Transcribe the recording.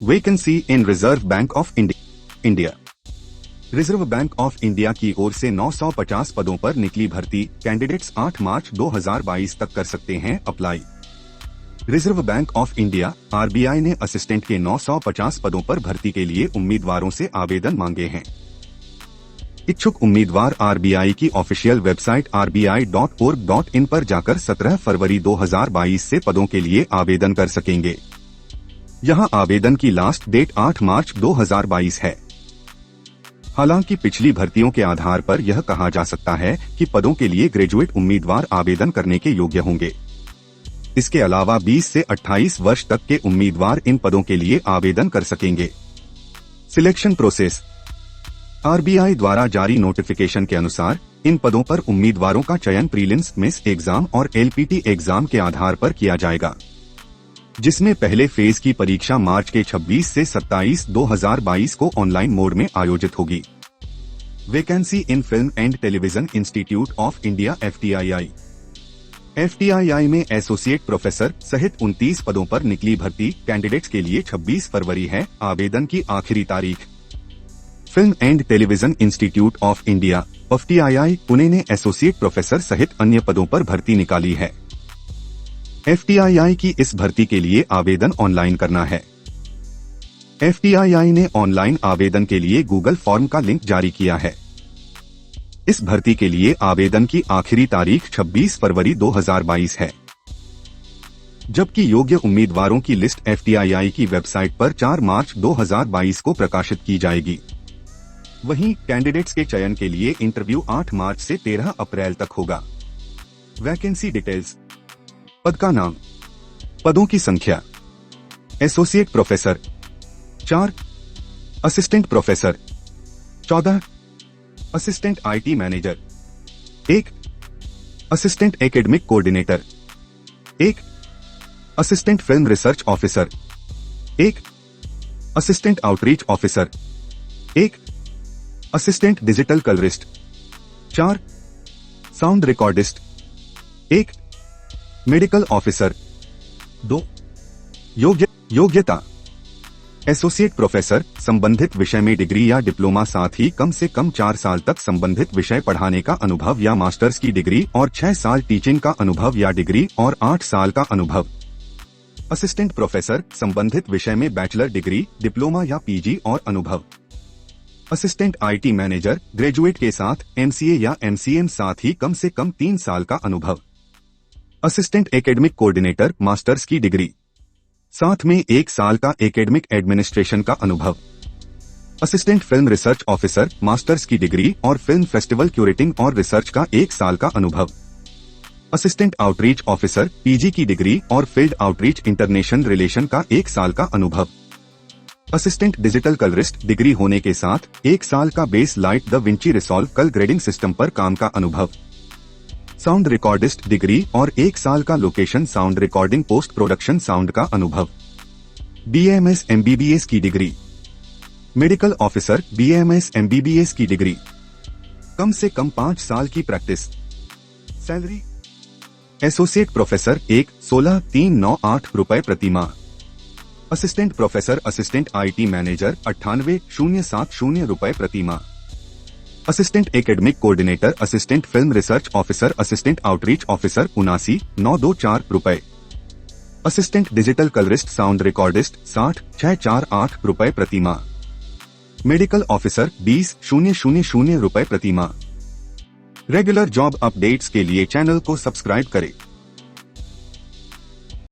Vacancy in reserve bank of India. Reserve bank of India की ओर से 950 पदों पर निकली भर्ती। कैंडिडेट्स 8 मार्च 2022 तक कर सकते हैं apply. Reserve bank of India RBI ने असिस्टेंट के 950 पदों पर भर्ती के लिए उम्मीदवारों से आवेदन मांगे हैं। इच्छुक उम्मीदवार आरबीआई की ऑफिशियल वेबसाइट rbi.org.in पर जाकर 17 फरवरी 2022 से पदों के लिए आवेदन कर सकेंगे। यहां आवेदन की लास्ट डेट 8 मार्च 2022 है। हालांकि पिछली भर्तियों के आधार पर यह कहा जा सकता है कि पदों के लिए ग्रेजुएट उम्मीदवार आवेदन करने के योग्य होंगे। इसके अलावा 20 से 28 वर्ष तक के उम्मीदवार इन पदों के लिए आवेदन कर सकेंगे। Selection process. आरबीआई द्वारा जारी नोटिफिकेशन के अनुसार इन पदों पर उम्मीदवारों का चयन प्रीलिम्स, मेंस एग्जाम और एलपीटी एग्जाम के आधार पर किया जाएगा, जिसमें पहले फेज की परीक्षा मार्च के 26 से 27 2022 को ऑनलाइन मोड में आयोजित होगी। Vacancy in film and television institute of India FTII. FTII में एसोसिएट प्रोफेसर सहित 29 पदों पर निकली भर्ती। कैंडिडेट्स के लिए 26 फरवरी है आवेदन की आखिरी तारीख। Film and television institute of India FTII Pune ने एसोसिएट प्रोफेसर सहित अन्य पदों पर भर्ती निकाली है। एफटीआईआई की इस भर्ती के लिए आवेदन ऑनलाइन करना है। एफटीआईआई ने ऑनलाइन आवेदन के लिए गूगल फॉर्म का लिंक जारी किया है। इस भर्ती के लिए आवेदन की आखिरी तारीख 26 फरवरी 2022 है, जबकि योग्य उम्मीदवारों की लिस्ट एफटीआईआई की वेबसाइट पर 4 मार्च 2022 को प्रकाशित की जाएगी। वहीं कैंडिडेट्स के चयन के लिए इंटरव्यू 8 मार्च से 13 अप्रैल तक होगा। Vacancy details. पद का नाम, पदों की संख्या। Associate professor 4, assistant professor 14, assistant IT manager 1, assistant academic coordinator 1, assistant film research officer 1, assistant outreach officer 1, assistant digital colourist 4, sound recordist 1, medical officer 2। योग्यता। एसोसिएट प्रोफेसर संबंधित विषय में डिग्री या डिप्लोमा, साथ ही कम से कम 4 साल तक संबंधित विषय पढ़ाने का अनुभव या मास्टर्स की डिग्री और 6 साल टीचिंग का अनुभव या डिग्री और 8 साल का अनुभव। असिस्टेंट प्रोफेसर संबंधित विषय में बैचलर डिग्री, डिप्लोमा या पीजी और अनुभव। असिस्टेंट आईटी मैनेजर ग्रेजुएट के साथ एमसीए या एमसीएम, साथ ही कम से कम 3 साल का अनुभव। असिस्टेंट एकेडमिक कोऑर्डिनेटर मास्टर्स की डिग्री, साथ में 1 साल का एकेडमिक एडमिनिस्ट्रेशन का अनुभव। Assistant film research officer masters की डिग्री और फिल्म फेस्टिवल क्यूरेटिंग और रिसर्च का 1 साल का अनुभव। असिस्टेंट आउटरीच ऑफिसर पीजी की डिग्री और फील्ड आउटरीच इंटरनेशनल रिलेशन का 1 साल का अनुभव। असिस्टेंट डिजिटल कलरिस्ट डिग्री होने के साथ 1 साल का base light the Vinci resolve कल ग्रेडिंग सिस्टम पर काम का अनुभव। साउंड रिकॉर्डिस्ट डिग्री और 1 साल का location sound recording post production sound का अनुभव। बीएमएस एमबीबीएस की degree. Medical officer BMS MBBS की डिग्री, कम से कम 5 साल की प्रैक्टिस। सैलरी। एसोसिएट प्रोफेसर 1 16,398 रुपए प्रति माह। Assistant professor assistant IT manager 98,070 रुपए प्रति माह। Assistant academic coordinator assistant film research officer assistant outreach officer 79,924 रुपए। Assistant digital colourist sound recordist 60,648 रुपए प्रति माह। मेडिकल ऑफिसर 20,000 रुपए प्रति माह। रेगुलर जॉब अपडेट्स के लिए चैनल को सब्सक्राइब करें।